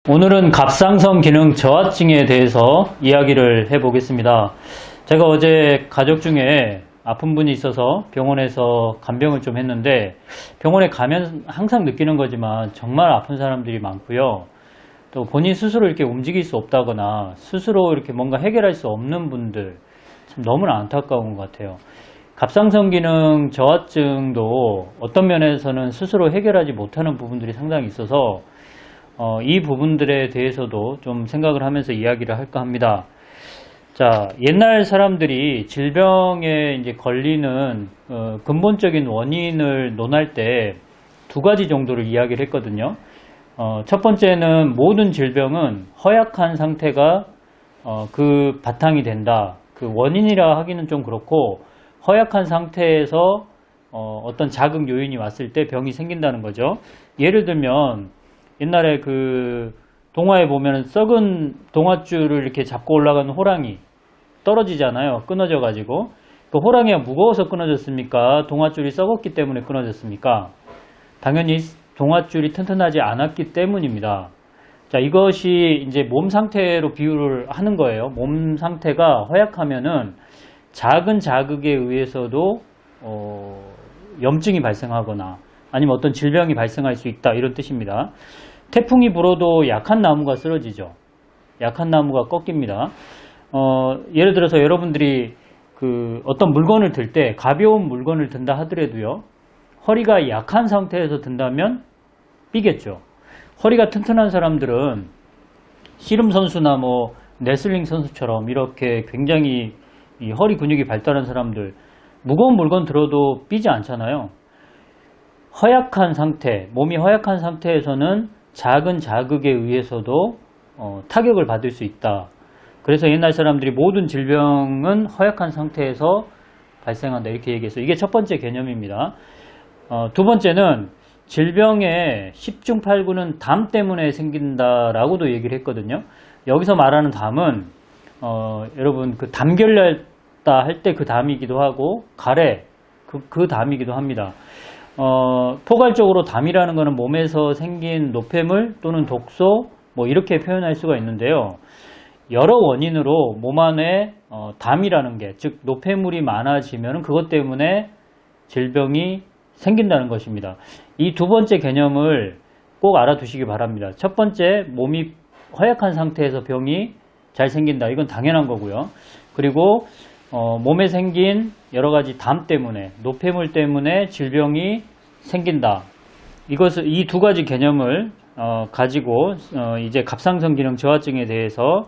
오늘은 갑상선 기능 저하증에 대해서 이야기를 해보겠습니다. 제가 어제 가족 중에 아픈 분이 있어서 병원에서 간병을 좀 했는데, 병원에 가면 항상 느끼는 거지만 정말 아픈 사람들이 많고요. 또 본인 스스로 이렇게 움직일 수 없다거나 스스로 이렇게 뭔가 해결할 수 없는 분들, 참 너무나 안타까운 것 같아요. 갑상선 기능 저하증도 어떤 면에서는 스스로 해결하지 못하는 부분들이 상당히 있어서 이 부분들에 대해서도 좀 생각을 하면서 이야기를 할까 합니다. 자, 옛날 사람들이 질병에 이제 걸리는 근본적인 원인을 논할 때 두 가지 정도를 이야기를 했거든요. 첫 번째는 모든 질병은 허약한 상태가 그 바탕이 된다. 그 원인이라 하기는 좀 그렇고, 허약한 상태에서 어떤 자극 요인이 왔을 때 병이 생긴다는 거죠. 예를 들면 옛날에 그 동화에 보면 썩은 동아줄을 이렇게 잡고 올라가는 호랑이 떨어지잖아요. 끊어져 가지고. 그 호랑이가 무거워서 끊어졌습니까? 동아줄이 썩었기 때문에 끊어졌습니까? 당연히 동아줄이 튼튼하지 않았기 때문입니다. 자, 이것이 이제 몸 상태로 비유를 하는 거예요. 몸 상태가 허약하면은 작은 자극에 의해서도 염증이 발생하거나 아니면 어떤 질병이 발생할 수 있다, 이런 뜻입니다. 태풍이 불어도 약한 나무가 쓰러지죠. 약한 나무가 꺾입니다. 예를 들어서 여러분들이 그 어떤 물건을 들 때, 가벼운 물건을 든다 하더라도요, 허리가 약한 상태에서 든다면 삐겠죠. 허리가 튼튼한 사람들은 씨름 선수나 뭐 레슬링 선수처럼 이렇게 굉장히 이 허리 근육이 발달한 사람들, 무거운 물건 들어도 삐지 않잖아요. 허약한 상태, 몸이 허약한 상태에서는 작은 자극에 의해서도 타격을 받을 수 있다. 그래서 옛날 사람들이 모든 질병은 허약한 상태에서 발생한다, 이렇게 얘기했어요. 이게 첫 번째 개념입니다. 두 번째는 질병의 10중 8구는 담 때문에 생긴다라고도 얘기를 했거든요. 여기서 말하는 담은 여러분 그 담결났다 할 때 그 담이기도 하고, 가래 그 담이기도 합니다. 포괄적으로 담이라는 것은 몸에서 생긴 노폐물 또는 독소, 뭐 이렇게 표현할 수가 있는데요. 여러 원인으로 몸 안에 담이라는 게, 즉 노폐물이 많아지면 그것 때문에 질병이 생긴다는 것입니다. 이 두 번째 개념을 꼭 알아두시기 바랍니다. 첫 번째, 몸이 허약한 상태에서 병이 잘 생긴다. 이건 당연한 거고요. 그리고 몸에 생긴 여러 가지 담 때문에, 노폐물 때문에 질병이 생긴다. 이 두 가지 개념을 가지고 이제 갑상선 기능 저하증에 대해서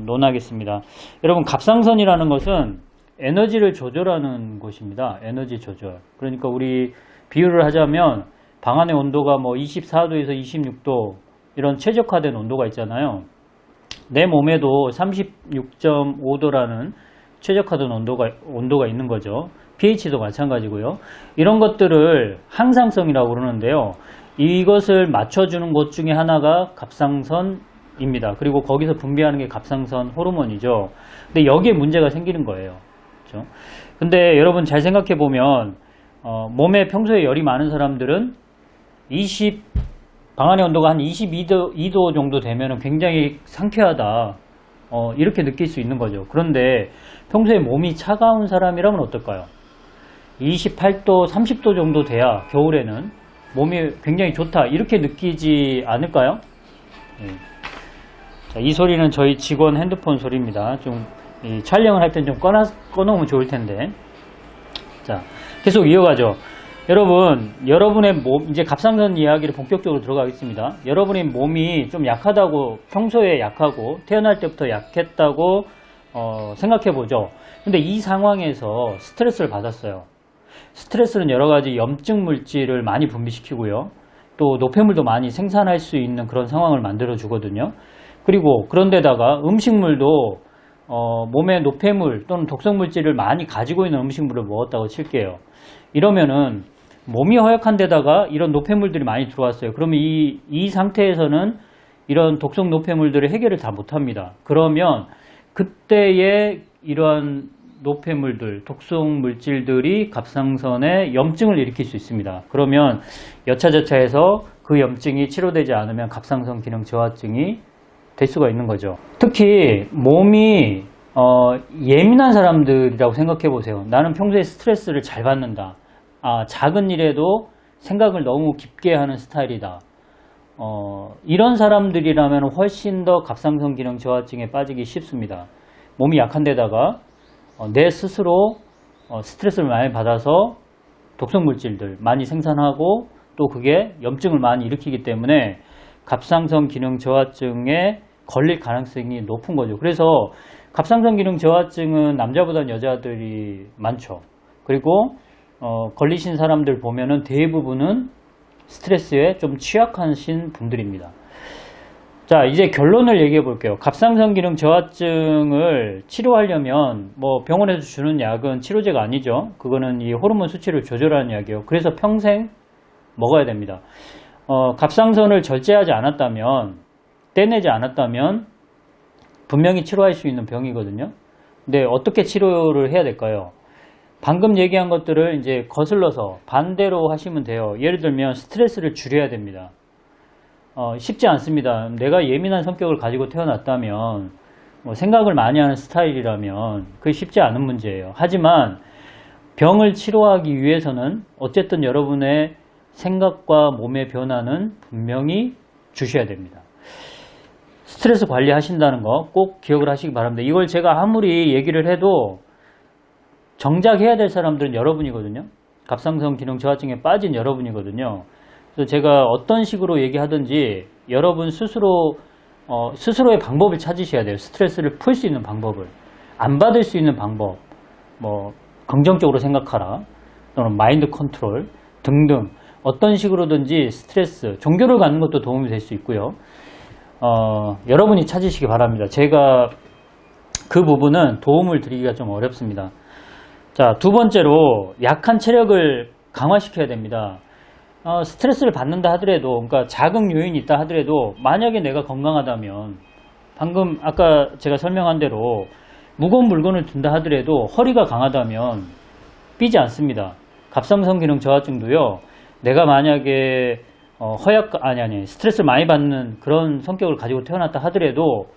논하겠습니다. 여러분, 갑상선이라는 것은 에너지를 조절하는 곳입니다. 에너지 조절. 그러니까 우리 비유를 하자면 방 안의 온도가 뭐 24도에서 26도 이런 최적화된 온도가 있잖아요. 내 몸에도 36.5도라는 최적화된 온도가 있는 거죠. pH도 마찬가지고요. 이런 것들을 항상성이라고 그러는데요. 이것을 맞춰주는 것 중에 하나가 갑상선입니다. 그리고 거기서 분비하는 게 갑상선 호르몬이죠. 근데 여기에 문제가 생기는 거예요. 그렇죠? 근데 여러분 잘 생각해 보면 몸에 평소에 열이 많은 사람들은 방 안의 온도가 한 22도 정도 되면 굉장히 상쾌하다, 이렇게 느낄 수 있는 거죠. 그런데 평소에 몸이 차가운 사람이라면 어떨까요? 28도, 30도 정도 돼야 겨울에는 몸이 굉장히 좋다, 이렇게 느끼지 않을까요? 자, 이 소리는 저희 직원 핸드폰 소리입니다. 좀 촬영을 할 땐 좀 꺼놓으면 좋을 텐데. 자, 계속 이어가죠. 여러분의 몸, 이제 갑상선 이야기를 본격적으로 들어가겠습니다. 여러분의 몸이 좀 약하다고, 평소에 약하고 태어날 때부터 약했다고 생각해 보죠. 근데 이 상황에서 스트레스를 받았어요. 스트레스는 여러 가지 염증 물질을 많이 분비시키고요. 또 노폐물도 많이 생산할 수 있는 그런 상황을 만들어 주거든요. 그리고 그런데다가 음식물도 몸에 노폐물 또는 독성 물질을 많이 가지고 있는 음식물을 먹었다고 칠게요. 이러면은 몸이 허약한 데다가 이런 노폐물들이 많이 들어왔어요. 그러면 이 상태에서는 이런 독성 노폐물들을 해결을 다 못합니다. 그러면 그때의 이러한 노폐물들, 독성 물질들이 갑상선에 염증을 일으킬 수 있습니다. 그러면 여차저차해서 그 염증이 치료되지 않으면 갑상선 기능 저하증이 될 수가 있는 거죠. 특히 몸이 예민한 사람들이라고 생각해 보세요. 나는 평소에 스트레스를 잘 받는다. 작은 일에도 생각을 너무 깊게 하는 스타일이다. 이런 사람들이라면 훨씬 더 갑상선 기능 저하증에 빠지기 쉽습니다. 몸이 약한 데다가 내 스스로 스트레스를 많이 받아서 독성 물질들 많이 생산하고 또 그게 염증을 많이 일으키기 때문에 갑상선 기능 저하증에 걸릴 가능성이 높은 거죠. 그래서 갑상선 기능 저하증은 남자보다는 여자들이 많죠. 그리고 걸리신 사람들 보면은 대부분은 스트레스에 좀 취약하신 분들입니다. 자, 이제 결론을 얘기해 볼게요. 갑상선 기능 저하증을 치료하려면 뭐 병원에서 주는 약은 치료제가 아니죠. 그거는 이 호르몬 수치를 조절하는 약이에요. 그래서 평생 먹어야 됩니다. 갑상선을 절제하지 않았다면, 떼내지 않았다면 분명히 치료할 수 있는 병이거든요. 근데 어떻게 치료를 해야 될까요? 방금 얘기한 것들을 이제 거슬러서 반대로 하시면 돼요. 예를 들면 스트레스를 줄여야 됩니다. 쉽지 않습니다. 내가 예민한 성격을 가지고 태어났다면, 생각을 많이 하는 스타일이라면 그게 쉽지 않은 문제예요. 하지만 병을 치료하기 위해서는 어쨌든 여러분의 생각과 몸의 변화는 분명히 주셔야 됩니다. 스트레스 관리하신다는 거 꼭 기억을 하시기 바랍니다. 이걸 제가 아무리 얘기를 해도 정작 해야 될 사람들은 여러분이거든요. 갑상선 기능 저하증에 빠진 여러분이거든요. 그래서 제가 어떤 식으로 얘기하든지 여러분 스스로의 방법을 찾으셔야 돼요. 스트레스를 풀 수 있는 방법을. 안 받을 수 있는 방법. 긍정적으로 생각하라. 또는 마인드 컨트롤 등등. 어떤 식으로든지 스트레스, 종교를 갖는 것도 도움이 될 수 있고요. 여러분이 찾으시기 바랍니다. 제가 그 부분은 도움을 드리기가 좀 어렵습니다. 자, 두 번째로 약한 체력을 강화시켜야 됩니다. 스트레스를 받는다 하더라도, 그러니까 자극 요인이 있다 하더라도 만약에 내가 건강하다면, 방금 아까 제가 설명한 대로 무거운 물건을 든다 하더라도 허리가 강하다면 삐지 않습니다. 갑상선 기능 저하증도요, 내가 만약에 스트레스를 많이 받는 그런 성격을 가지고 태어났다 하더라도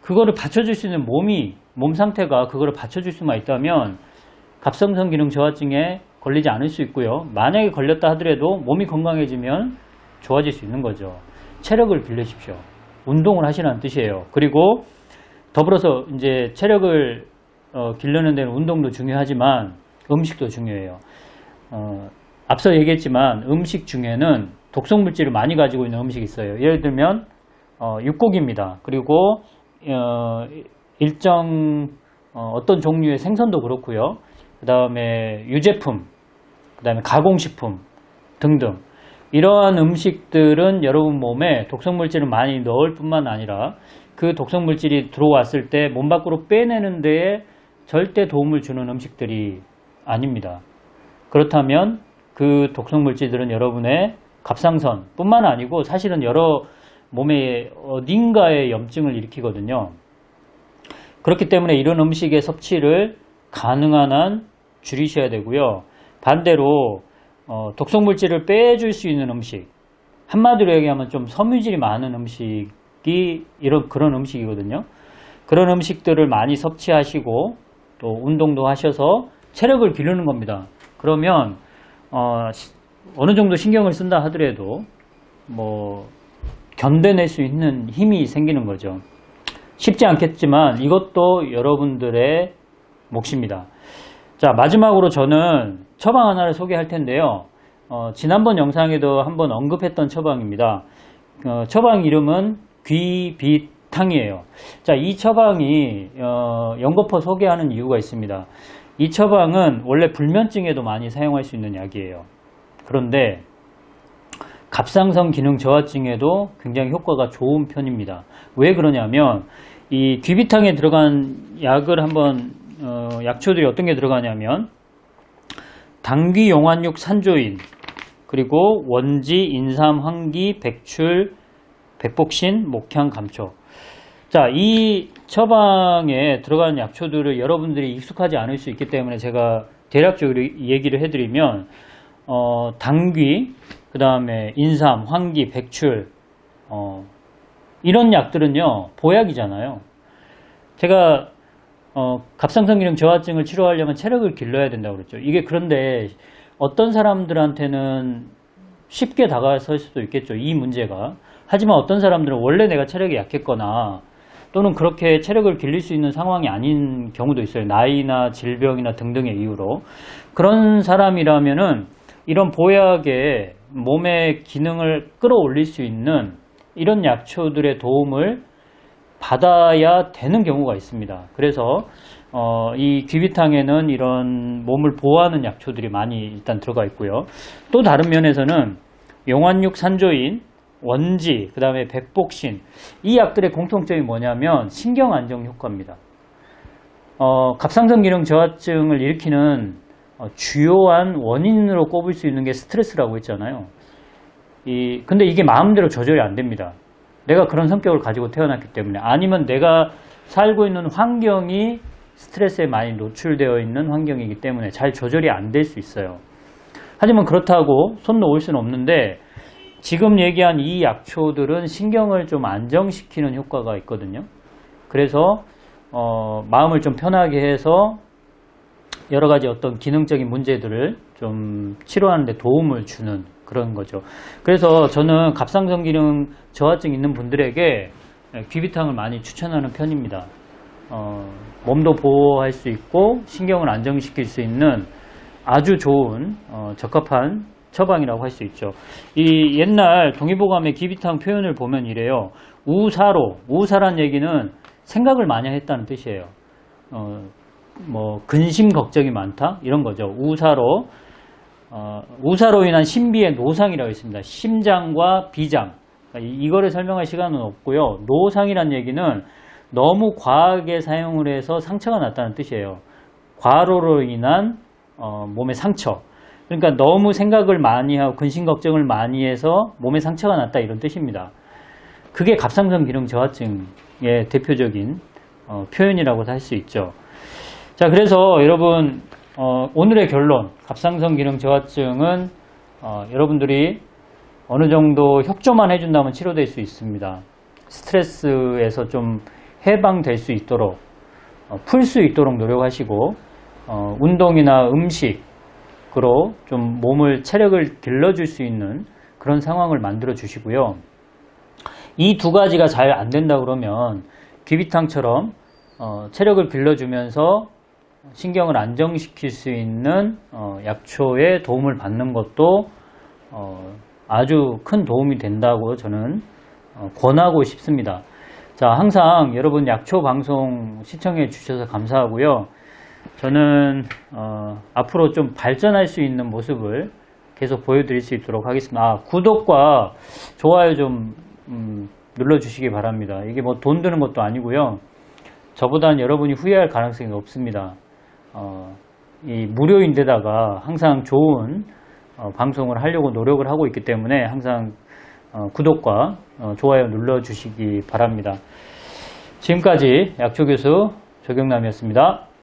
그거를 받쳐줄 수 있는 몸 상태가 그거를 받쳐줄 수만 있다면 갑상선 기능 저하증에 걸리지 않을 수 있고요. 만약에 걸렸다 하더라도 몸이 건강해지면 좋아질 수 있는 거죠. 체력을 길러십시오. 운동을 하시라는 뜻이에요. 그리고 더불어서 이제 체력을 기르는 데는 운동도 중요하지만 음식도 중요해요. 앞서 얘기했지만 음식 중에는 독성 물질을 많이 가지고 있는 음식이 있어요. 예를 들면 육고기입니다. 그리고 어떤 종류의 생선도 그렇고요. 그 다음에 유제품, 그 다음에 가공식품 등등, 이러한 음식들은 여러분 몸에 독성 물질을 많이 넣을 뿐만 아니라 그 독성 물질이 들어왔을 때 몸 밖으로 빼내는 데에 절대 도움을 주는 음식들이 아닙니다. 그렇다면 그 독성 물질들은 여러분의 갑상선 뿐만 아니고 사실은 여러 몸의 어딘가에 염증을 일으키거든요. 그렇기 때문에 이런 음식의 섭취를 가능한 한 줄이셔야 되고요. 반대로 독성 물질을 빼줄 수 있는 음식, 한마디로 얘기하면 좀 섬유질이 많은 음식이 그런 음식이거든요. 그런 음식들을 많이 섭취하시고 또 운동도 하셔서 체력을 기르는 겁니다. 그러면 어느 정도 신경을 쓴다 하더라도 견뎌낼 수 있는 힘이 생기는 거죠. 쉽지 않겠지만 이것도 여러분들의 몫입니다. 자, 마지막으로 저는 처방 하나를 소개할 텐데요. 지난번 영상에도 한번 언급했던 처방입니다. 처방 이름은 귀비탕이에요. 자, 이 처방이 연거푸 소개하는 이유가 있습니다. 이 처방은 원래 불면증에도 많이 사용할 수 있는 약이에요. 그런데 갑상선 기능 저하증에도 굉장히 효과가 좋은 편입니다. 왜 그러냐면 이 귀비탕에 들어간 약을 한번 약초들이 어떤 게 들어가냐면 당귀, 용환육, 산조인, 그리고 원지, 인삼, 황기, 백출, 백복신, 목향, 감초. 자, 이 처방에 들어가는 약초들을 여러분들이 익숙하지 않을 수 있기 때문에 제가 대략적으로 얘기를 해드리면, 당귀, 그 다음에 인삼, 황기, 백출, 이런 약들은요, 보약이잖아요. 제가, 갑상선 기능 저하증을 치료하려면 체력을 길러야 된다고 그랬죠. 이게 그런데 어떤 사람들한테는 쉽게 다가설 수도 있겠죠. 이 문제가. 하지만 어떤 사람들은 원래 내가 체력이 약했거나 또는 그렇게 체력을 길릴 수 있는 상황이 아닌 경우도 있어요. 나이나 질병이나 등등의 이유로. 그런 사람이라면은 이런 보약에 몸의 기능을 끌어올릴 수 있는 이런 약초들의 도움을 받아야 되는 경우가 있습니다. 그래서 이 귀비탕에는 이런 몸을 보호하는 약초들이 많이 일단 들어가 있고요. 또 다른 면에서는 용환육 산조인, 원지, 그 다음에 백복신, 이 약들의 공통점이 뭐냐면 신경 안정 효과입니다. 갑상선 기능 저하증을 일으키는 주요한 원인으로 꼽을 수 있는 게 스트레스라고 했잖아요. 근데 이게 마음대로 조절이 안 됩니다. 내가 그런 성격을 가지고 태어났기 때문에, 아니면 내가 살고 있는 환경이 스트레스에 많이 노출되어 있는 환경이기 때문에 잘 조절이 안 될 수 있어요. 하지만 그렇다고 손 놓을 수는 없는데, 지금 얘기한 이 약초들은 신경을 좀 안정시키는 효과가 있거든요. 그래서 마음을 좀 편하게 해서 여러 가지 어떤 기능적인 문제들을 좀 치료하는 데 도움을 주는 그런 거죠. 그래서 저는 갑상선 기능 저하증 있는 분들에게 귀비탕을 많이 추천하는 편입니다. 몸도 보호할 수 있고 신경을 안정시킬 수 있는 아주 좋은 적합한 처방이라고 할 수 있죠. 이 옛날 동의보감의 귀비탕 표현을 보면 이래요. 우사로, 우사란 얘기는 생각을 많이 했다는 뜻이에요. 근심 걱정이 많다 이런 거죠. 우사로, 우사로 인한 신비의 노상이라고 있습니다. 심장과 비장, 이거를 설명할 시간은 없고요. 노상이란 얘기는 너무 과하게 사용을 해서 상처가 났다는 뜻이에요. 과로로 인한 몸의 상처. 그러니까 너무 생각을 많이 하고 근심 걱정을 많이 해서 몸에 상처가 났다 이런 뜻입니다. 그게 갑상선 기능 저하증의 대표적인 표현이라고 할 수 있죠. 자, 그래서 여러분 오늘의 결론, 갑상선 기능 저하증은 여러분들이 어느 정도 협조만 해준다면 치료될 수 있습니다. 스트레스에서 좀 해방될 수 있도록 풀 수 있도록 노력하시고 운동이나 음식으로 좀 몸을 체력을 길러줄 수 있는 그런 상황을 만들어 주시고요. 이 두 가지가 잘 안 된다 그러면 귀비탕처럼 체력을 길러주면서 신경을 안정시킬 수 있는 약초의 도움을 받는 것도 아주 큰 도움이 된다고 저는 권하고 싶습니다. 자, 항상 여러분 약초 방송 시청해 주셔서 감사하고요. 저는 앞으로 좀 발전할 수 있는 모습을 계속 보여드릴 수 있도록 하겠습니다. 구독과 좋아요 좀 눌러주시기 바랍니다. 이게 뭐 돈 드는 것도 아니고요. 저보다는 여러분이 후회할 가능성이 없습니다. 이 무료인데다가 항상 좋은 방송을 하려고 노력을 하고 있기 때문에 항상 구독과 좋아요 눌러주시기 바랍니다. 지금까지 약초교수 조경남이었습니다.